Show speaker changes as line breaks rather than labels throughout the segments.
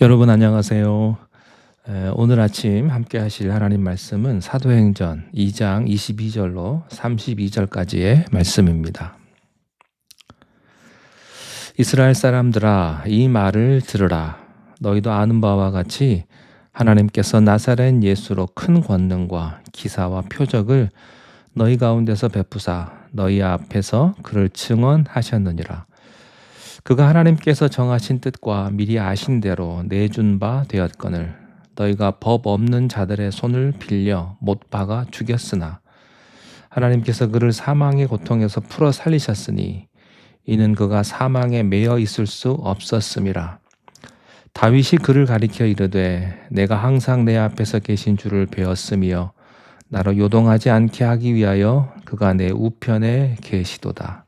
여러분 안녕하세요. 오늘 아침 함께 하실 하나님 말씀은 사도행전 2장 22절로 32절까지의 말씀입니다. 이스라엘 사람들아, 이 말을 들으라. 너희도 아는 바와 같이 하나님께서 나사렛 예수로 큰 권능과 기사와 표적을 너희 가운데서 베푸사 너희 앞에서 그를 증언하셨느니라. 그가 하나님께서 정하신 뜻과 미리 아신 대로 내준 바 되었거늘 너희가 법 없는 자들의 손을 빌려 못 박아 죽였으나 하나님께서 그를 사망의 고통에서 풀어 살리셨으니 이는 그가 사망에 매여 있을 수 없었음이라. 다윗이 그를 가리켜 이르되 내가 항상 내 앞에서 계신 줄을 배웠으며 나로 요동하지 않게 하기 위하여 그가 내 우편에 계시도다.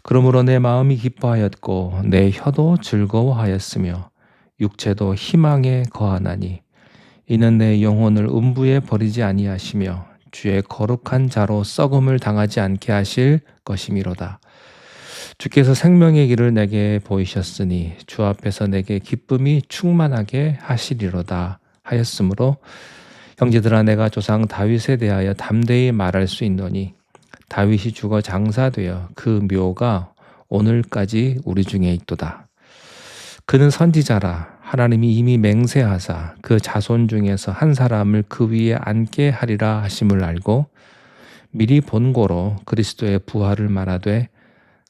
그러므로 내 마음이 기뻐하였고 내 혀도 즐거워하였으며 육체도 희망에 거하나니 이는 내 영혼을 음부에 버리지 아니하시며 주의 거룩한 자로 썩음을 당하지 않게 하실 것이미로다. 주께서 생명의 길을 내게 보이셨으니 주 앞에서 내게 기쁨이 충만하게 하시리로다 하였으므로 형제들아, 내가 조상 다윗에 대하여 담대히 말할 수 있노니 다윗이 죽어 장사되어 그 묘가 오늘까지 우리 중에 있도다. 그는 선지자라. 하나님이 이미 맹세하사 그 자손 중에서 한 사람을 그 위에 앉게 하리라 하심을 알고 미리 본고로 그리스도의 부활을 말하되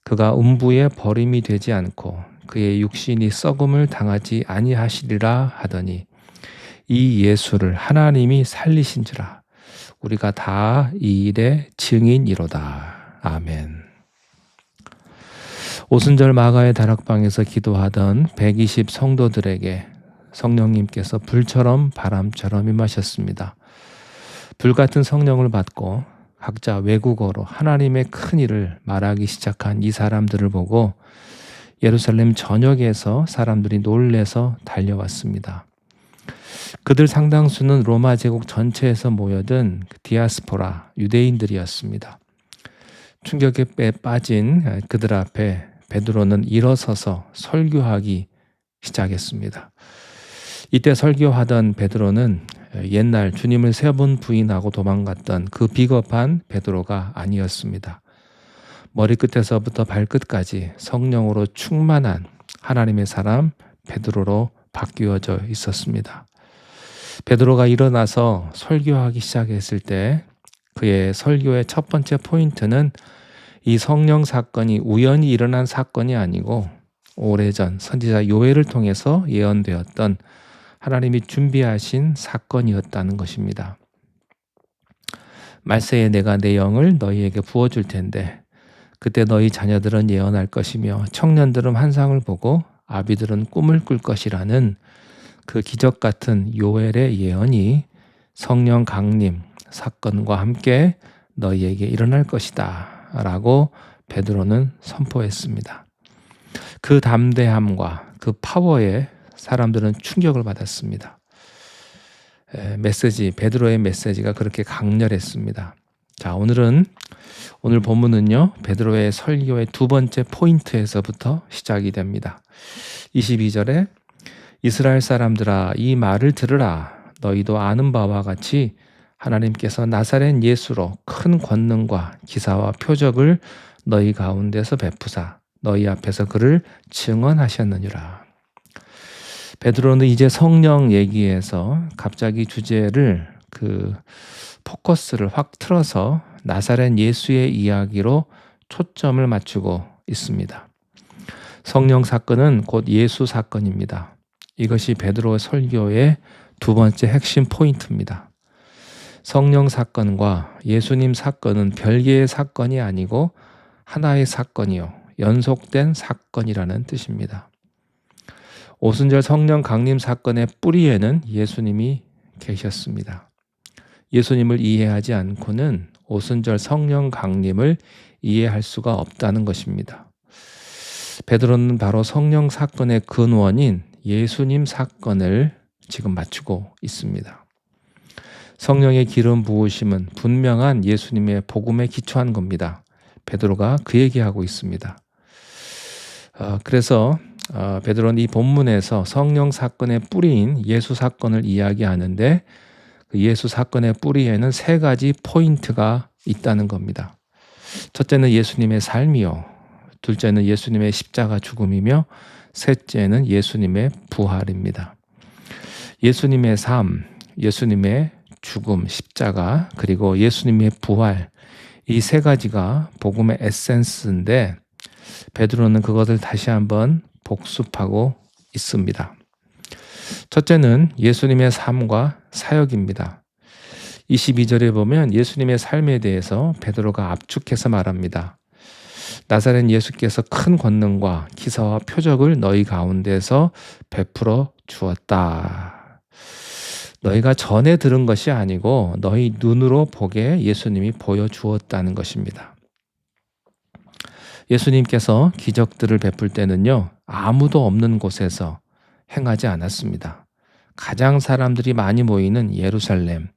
그가 음부에 버림이 되지 않고 그의 육신이 썩음을 당하지 아니하시리라 하더니 이 예수를 하나님이 살리신지라. 우리가 다 이 일의 증인이로다. 아멘. 오순절 마가의 다락방에서 기도하던 120 성도들에게 성령님께서 불처럼 바람처럼 임하셨습니다. 불같은 성령을 받고 각자 외국어로 하나님의 큰 일을 말하기 시작한 이 사람들을 보고 예루살렘 전역에서 사람들이 놀래서 달려왔습니다. 그들 상당수는 로마 제국 전체에서 모여든 디아스포라 유대인들이었습니다. 충격에 빠진 그들 앞에 베드로는 일어서서 설교하기 시작했습니다. 이때 설교하던 베드로는 옛날 주님을 3번 부인하고 도망갔던 그 비겁한 베드로가 아니었습니다. 머리끝에서부터 발끝까지 성령으로 충만한 하나님의 사람 베드로로 바뀌어져 있었습니다. 베드로가 일어나서 설교하기 시작했을 때 그의 설교의 첫 번째 포인트는 이 성령 사건이 우연히 일어난 사건이 아니고 오래전 선지자 요엘을 통해서 예언되었던 하나님이 준비하신 사건이었다는 것입니다. 말세에 내가 내 영을 너희에게 부어줄 텐데 그때 너희 자녀들은 예언할 것이며 청년들은 환상을 보고 아비들은 꿈을 꿀 것이라는 그 기적 같은 요엘의 예언이 성령 강림 사건과 함께 너희에게 일어날 것이다 라고 베드로는 선포했습니다. 그 담대함과 그 파워에 사람들은 충격을 받았습니다. 베드로의 메시지가 그렇게 강렬했습니다. 자, 오늘 본문은요, 베드로의 설교의 두 번째 포인트에서부터 시작이 됩니다. 22절에 이스라엘 사람들아, 이 말을 들으라. 너희도 아는 바와 같이 하나님께서 나사렛 예수로 큰 권능과 기사와 표적을 너희 가운데서 베푸사 너희 앞에서 그를 증언하셨느니라. 베드로는 이제 성령 얘기에서 갑자기 주제를 포커스를 확 틀어서 나사렛 예수의 이야기로 초점을 맞추고 있습니다. 성령 사건은 곧 예수 사건입니다. 이것이 베드로의 설교의 두 번째 핵심 포인트입니다. 성령 사건과 예수님 사건은 별개의 사건이 아니고 하나의 사건이요, 연속된 사건이라는 뜻입니다. 오순절 성령 강림 사건의 뿌리에는 예수님이 계셨습니다. 예수님을 이해하지 않고는 오순절 성령 강림을 이해할 수가 없다는 것입니다. 베드로는 바로 성령 사건의 근원인 예수님 사건을 지금 맞추고 있습니다. 성령의 기름 부으심은 분명한 예수님의 복음에 기초한 겁니다. 베드로가 그 얘기하고 있습니다. 그래서 베드로는 이 본문에서 성령 사건의 뿌리인 예수 사건을 이야기하는데 그 예수 사건의 뿌리에는 세 가지 포인트가 있다는 겁니다. 첫째는 예수님의 삶이요. 둘째는 예수님의 십자가 죽음이며 셋째는 예수님의 부활입니다. 예수님의 삶, 예수님의 죽음, 십자가, 그리고 예수님의 부활, 이 세 가지가 복음의 에센스인데 베드로는 그것을 다시 한번 복습하고 있습니다. 첫째는 예수님의 삶과 사역입니다. 22절에 보면 예수님의 삶에 대해서 베드로가 압축해서 말합니다. 나사렛 예수께서 큰 권능과 기사와 표적을 너희 가운데서 베풀어 주었다. 너희가 전에 들은 것이 아니고 너희 눈으로 보게 예수님이 보여주었다는 것입니다. 예수님께서 기적들을 베풀 때는요, 아무도 없는 곳에서 행하지 않았습니다. 가장 사람들이 많이 모이는 예루살렘,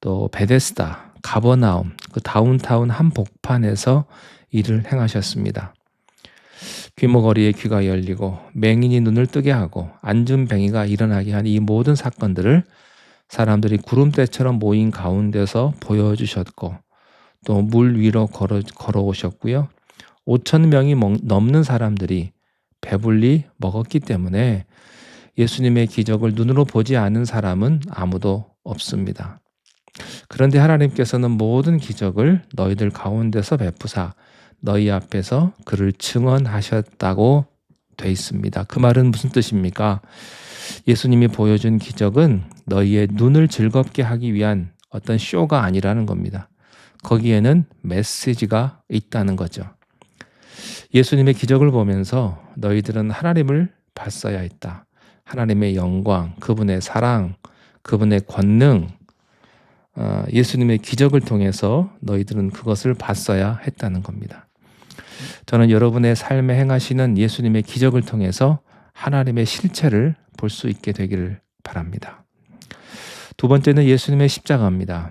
또 베데스다, 가버나움, 그 다운타운 한복판에서 일을 행하셨습니다. 귀머거리에 귀가 열리고 맹인이 눈을 뜨게 하고 앉은 뱅이가 일어나게 한 이 모든 사건들을 사람들이 구름대처럼 모인 가운데서 보여주셨고 또 물 위로 걸어오셨고요. 5천 명이 넘는 사람들이 배불리 먹었기 때문에 예수님의 기적을 눈으로 보지 않은 사람은 아무도 없습니다. 그런데 하나님께서는 모든 기적을 너희들 가운데서 베푸사 너희 앞에서 그를 증언하셨다고 돼 있습니다. 그 말은 무슨 뜻입니까? 예수님이 보여준 기적은 너희의 눈을 즐겁게 하기 위한 어떤 쇼가 아니라는 겁니다. 거기에는 메시지가 있다는 거죠. 예수님의 기적을 보면서 너희들은 하나님을 봤어야 했다. 하나님의 영광, 그분의 사랑, 그분의 권능, 예수님의 기적을 통해서 너희들은 그것을 봤어야 했다는 겁니다. 저는 여러분의 삶에 행하시는 예수님의 기적을 통해서 하나님의 실체를 볼 수 있게 되기를 바랍니다. 두 번째는 예수님의 십자가입니다.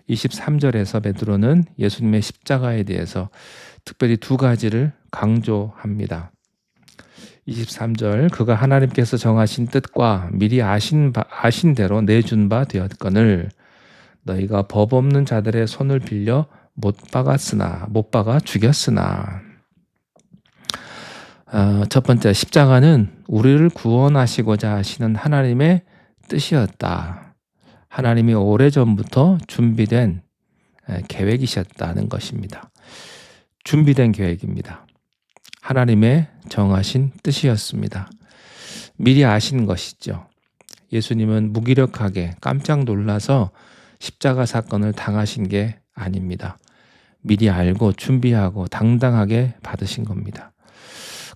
23절에서 베드로는 예수님의 십자가에 대해서 특별히 두 가지를 강조합니다. 23절, 그가 하나님께서 정하신 뜻과 미리 아신 대로 내준 바 되었거늘 너희가 법 없는 자들의 손을 빌려 못 박아 죽였으나. 첫 번째, 십자가는 우리를 구원하시고자 하시는 하나님의 뜻이었다. 하나님이 오래전부터 준비된 계획이셨다는 것입니다. 준비된 계획입니다. 하나님의 정하신 뜻이었습니다. 미리 아신 것이죠. 예수님은 무기력하게 깜짝 놀라서 십자가 사건을 당하신 게 아닙니다. 미리 알고 준비하고 당당하게 받으신 겁니다.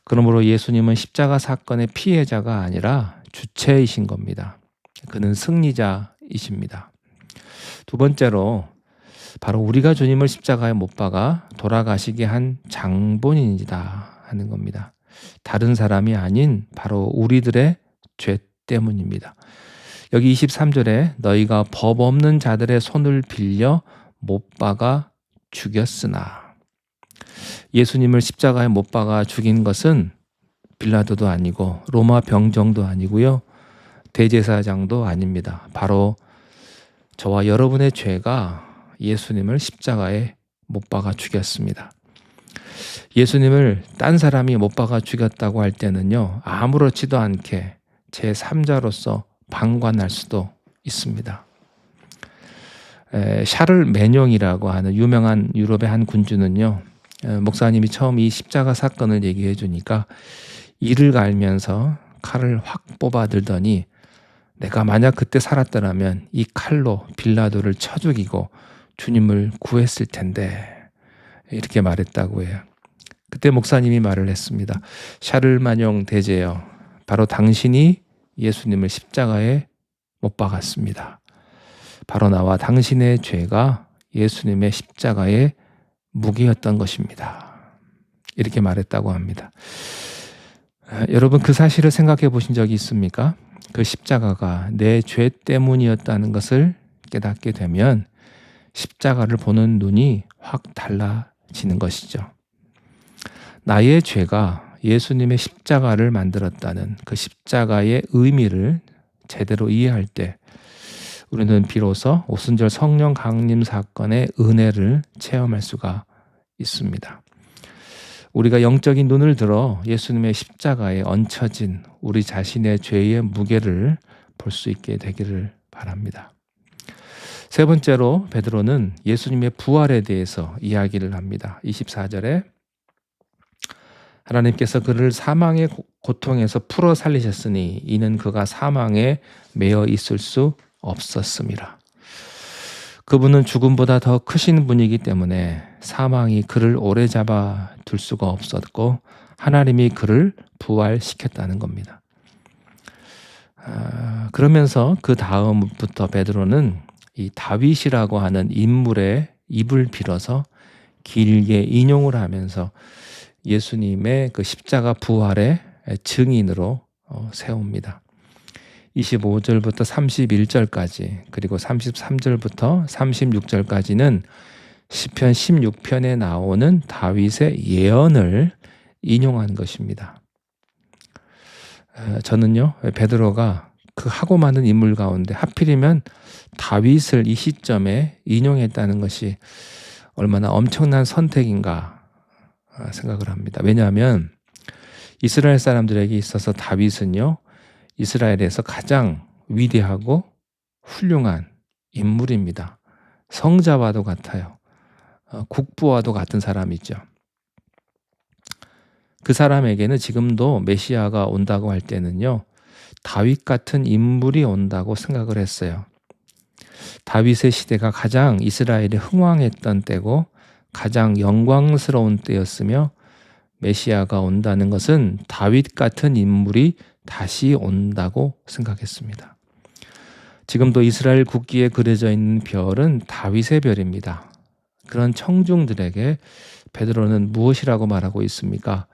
그러므로 예수님은 십자가 사건의 피해자가 아니라 주체이신 겁니다. 그는 승리자이십니다. 두 번째로 바로 우리가 주님을 십자가에 못 박아 돌아가시게 한 장본인이다 하는 겁니다. 다른 사람이 아닌 바로 우리들의 죄 때문입니다. 여기 23절에 너희가 법 없는 자들의 손을 빌려 못 박아 죽였으나. 예수님을 십자가에 못 박아 죽인 것은 빌라도도 아니고 로마 병정도 아니고요. 대제사장도 아닙니다. 바로 저와 여러분의 죄가 예수님을 십자가에 못 박아 죽였습니다. 예수님을 딴 사람이 못 박아 죽였다고 할 때는요, 아무렇지도 않게 제3자로서 방관할 수도 있습니다. 샤를 메뇽이라고 하는 유명한 유럽의 한 군주는요, 목사님이 처음 이 십자가 사건을 얘기해 주니까 이를 갈면서 칼을 확 뽑아 들더니 내가 만약 그때 살았더라면 이 칼로 빌라도를 쳐 죽이고 주님을 구했을 텐데, 이렇게 말했다고 해요. 그때 목사님이 말을 했습니다. 샤를마뇽 대제여, 바로 당신이 예수님을 십자가에 못 박았습니다. 바로 나와 당신의 죄가 예수님의 십자가의 무게였던 것입니다. 이렇게 말했다고 합니다. 여러분, 그 사실을 생각해 보신 적이 있습니까? 그 십자가가 내 죄 때문이었다는 것을 깨닫게 되면 십자가를 보는 눈이 확 달라지는 것이죠. 나의 죄가 예수님의 십자가를 만들었다는 그 십자가의 의미를 제대로 이해할 때 우리는 비로소 오순절 성령 강림 사건의 은혜를 체험할 수가 있습니다. 우리가 영적인 눈을 들어 예수님의 십자가에 얹혀진 우리 자신의 죄의 무게를 볼 수 있게 되기를 바랍니다. 세 번째로 베드로는 예수님의 부활에 대해서 이야기를 합니다. 24절에 하나님께서 그를 사망의 고통에서 풀어 살리셨으니 이는 그가 사망에 매여 있을 수 없었음이라. 그분은 죽음보다 더 크신 분이기 때문에 사망이 그를 오래 잡아 둘 수가 없었고 하나님이 그를 부활시켰다는 겁니다. 그러면서 그 다음부터 베드로는 이 다윗이라고 하는 인물의 입을 빌어서 길게 인용을 하면서 예수님의 그 십자가 부활의 증인으로 세웁니다. 25절부터 31절까지 그리고 33절부터 36절까지는 시편 16편에 나오는 다윗의 예언을 인용한 것입니다. 저는요, 베드로가 그 하고 많은 인물 가운데 하필이면 다윗을 이 시점에 인용했다는 것이 얼마나 엄청난 선택인가 생각을 합니다. 왜냐하면 이스라엘 사람들에게 있어서 다윗은요, 이스라엘에서 가장 위대하고 훌륭한 인물입니다. 성자와도 같아요. 국부와도 같은 사람이죠. 그 사람에게는 지금도 메시아가 온다고 할 때는요, 다윗 같은 인물이 온다고 생각을 했어요. 다윗의 시대가 가장 이스라엘이 흥왕했던 때고 가장 영광스러운 때였으며 메시아가 온다는 것은 다윗 같은 인물이 다시 온다고 생각했습니다. 지금도 이스라엘 국기에 그려져 있는 별은 다윗의 별입니다. 그런 청중들에게 베드로는 무엇이라고 말하고 있습니까?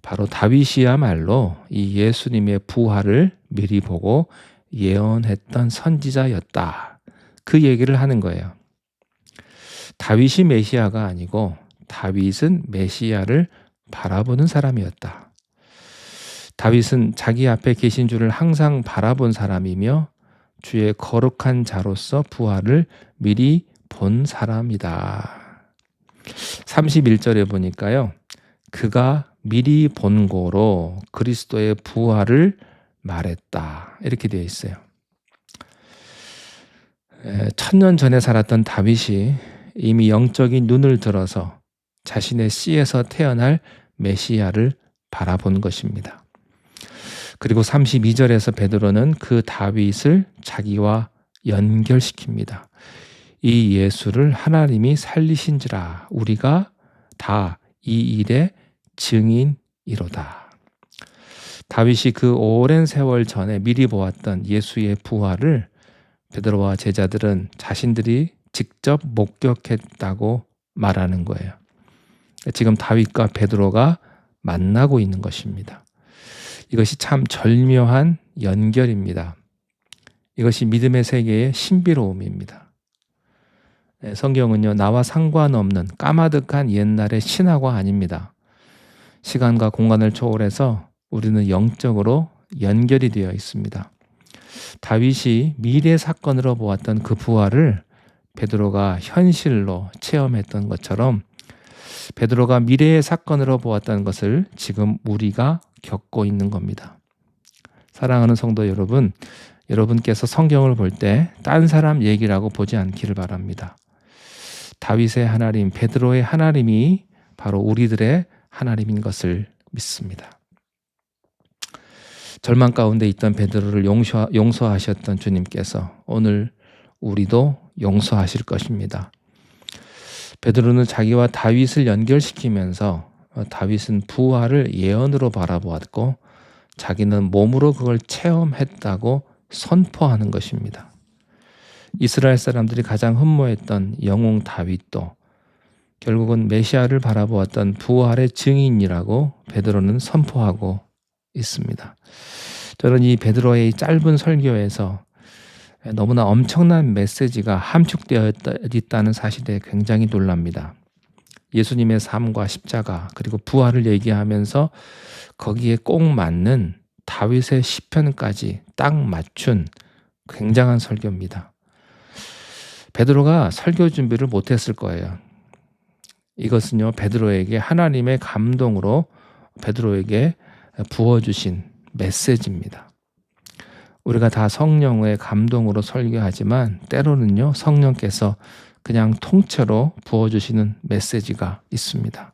바로 다윗이야말로 이 예수님의 부활을 미리 보고 예언했던 선지자였다. 그 얘기를 하는 거예요. 다윗이 메시아가 아니고 다윗은 메시아를 바라보는 사람이었다. 다윗은 자기 앞에 계신 주를 항상 바라본 사람이며 주의 거룩한 자로서 부활을 미리 본 사람이다. 31절에 보니까요. 그가 미리 본 고로 그리스도의 부활을 말했다. 이렇게 되어 있어요. 1000년 전에 살았던 다윗이 이미 영적인 눈을 들어서 자신의 씨에서 태어날 메시아를 바라본 것입니다. 그리고 32절에서 베드로는 그 다윗을 자기와 연결시킵니다. 이 예수를 하나님이 살리신지라 우리가 다 이 일의 증인이로다. 다윗이 그 오랜 세월 전에 미리 보았던 예수의 부활을 베드로와 제자들은 자신들이 직접 목격했다고 말하는 거예요. 지금 다윗과 베드로가 만나고 있는 것입니다. 이것이 참 절묘한 연결입니다. 이것이 믿음의 세계의 신비로움입니다. 성경은요, 나와 상관없는 까마득한 옛날의 신화가 아닙니다. 시간과 공간을 초월해서 우리는 영적으로 연결이 되어 있습니다. 다윗이 미래 사건으로 보았던 그 부활을 베드로가 현실로 체험했던 것처럼 베드로가 미래의 사건으로 보았다는 것을 지금 우리가 겪고 있는 겁니다. 사랑하는 성도 여러분, 여러분께서 성경을 볼 때 딴 사람 얘기라고 보지 않기를 바랍니다. 다윗의 하나님, 베드로의 하나님이 바로 우리들의 하나님인 것을 믿습니다. 절망 가운데 있던 베드로를 용서하셨던 주님께서 오늘 우리도 용서하실 것입니다. 베드로는 자기와 다윗을 연결시키면서 다윗은 부활을 예언으로 바라보았고 자기는 몸으로 그걸 체험했다고 선포하는 것입니다. 이스라엘 사람들이 가장 흠모했던 영웅 다윗도 결국은 메시아를 바라보았던 부활의 증인이라고 베드로는 선포하고 있습니다. 저는 이 베드로의 이 짧은 설교에서 너무나 엄청난 메시지가 함축되어 있다는 사실에 굉장히 놀랍니다. 예수님의 삶과 십자가 그리고 부활을 얘기하면서 거기에 꼭 맞는 다윗의 시편까지 딱 맞춘 굉장한 설교입니다. 베드로가 설교 준비를 못했을 거예요. 이것은요, 베드로에게 하나님의 감동으로 베드로에게 부어주신 메시지입니다. 우리가 다 성령의 감동으로 설교하지만 때로는요, 성령께서 그냥 통째로 부어주시는 메시지가 있습니다.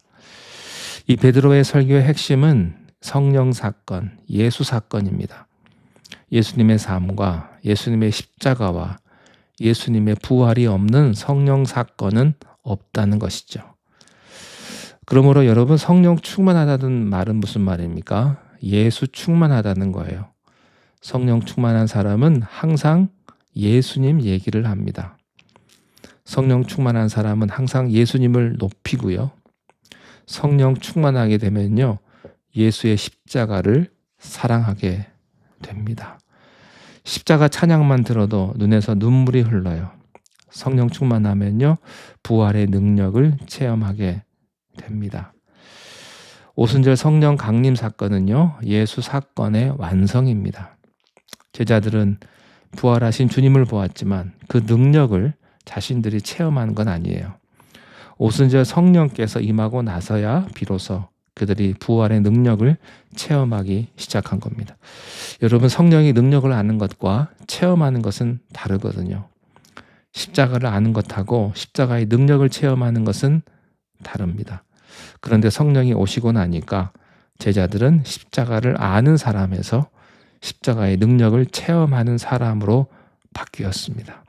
이 베드로의 설교의 핵심은 성령 사건, 예수 사건입니다. 예수님의 삶과 예수님의 십자가와 예수님의 부활이 없는 성령 사건은 없다는 것이죠. 그러므로 여러분, 성령 충만하다는 말은 무슨 말입니까? 예수 충만하다는 거예요. 성령 충만한 사람은 항상 예수님 얘기를 합니다. 성령 충만한 사람은 항상 예수님을 높이고요. 성령 충만하게 되면요, 예수의 십자가를 사랑하게 됩니다. 십자가 찬양만 들어도 눈에서 눈물이 흘러요. 성령 충만하면요, 부활의 능력을 체험하게 됩니다. 오순절 성령 강림 사건은요, 예수 사건의 완성입니다. 제자들은 부활하신 주님을 보았지만 그 능력을 자신들이 체험한 건 아니에요. 오순절 성령께서 임하고 나서야 비로소 그들이 부활의 능력을 체험하기 시작한 겁니다. 여러분, 성령이 능력을 아는 것과 체험하는 것은 다르거든요. 십자가를 아는 것하고 십자가의 능력을 체험하는 것은 다릅니다. 그런데 성령이 오시고 나니까 제자들은 십자가를 아는 사람에서 십자가의 능력을 체험하는 사람으로 바뀌었습니다.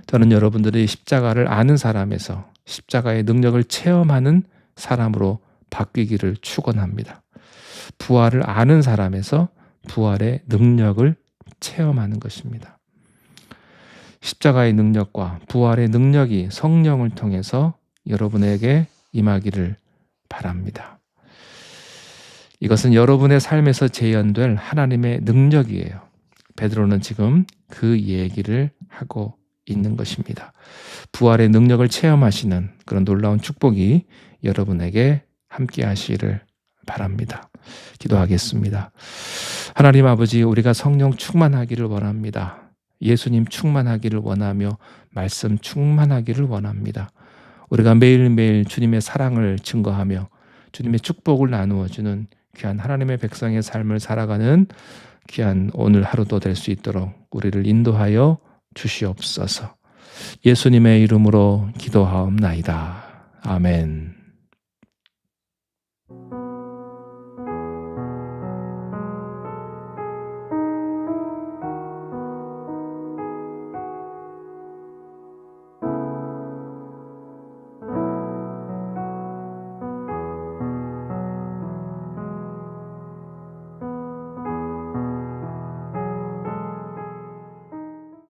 저는 여러분들이 십자가를 아는 사람에서 십자가의 능력을 체험하는 사람으로 바뀌기를 축원합니다. 부활을 아는 사람에서 부활의 능력을 체험하는 것입니다. 십자가의 능력과 부활의 능력이 성령을 통해서 여러분에게 임하기를 바랍니다. 이것은 여러분의 삶에서 재현될 하나님의 능력이에요. 베드로는 지금 그 얘기를 하고 있는 것입니다. 부활의 능력을 체험하시는 그런 놀라운 축복이 여러분에게 함께 하시기를 바랍니다. 기도하겠습니다. 하나님 아버지, 우리가 성령 충만하기를 원합니다. 예수님 충만하기를 원하며 말씀 충만하기를 원합니다. 우리가 매일매일 주님의 사랑을 증거하며 주님의 축복을 나누어주는 귀한 하나님의 백성의 삶을 살아가는 귀한 오늘 하루도 될 수 있도록 우리를 인도하여 주시옵소서. 예수님의 이름으로 기도하옵나이다. 아멘.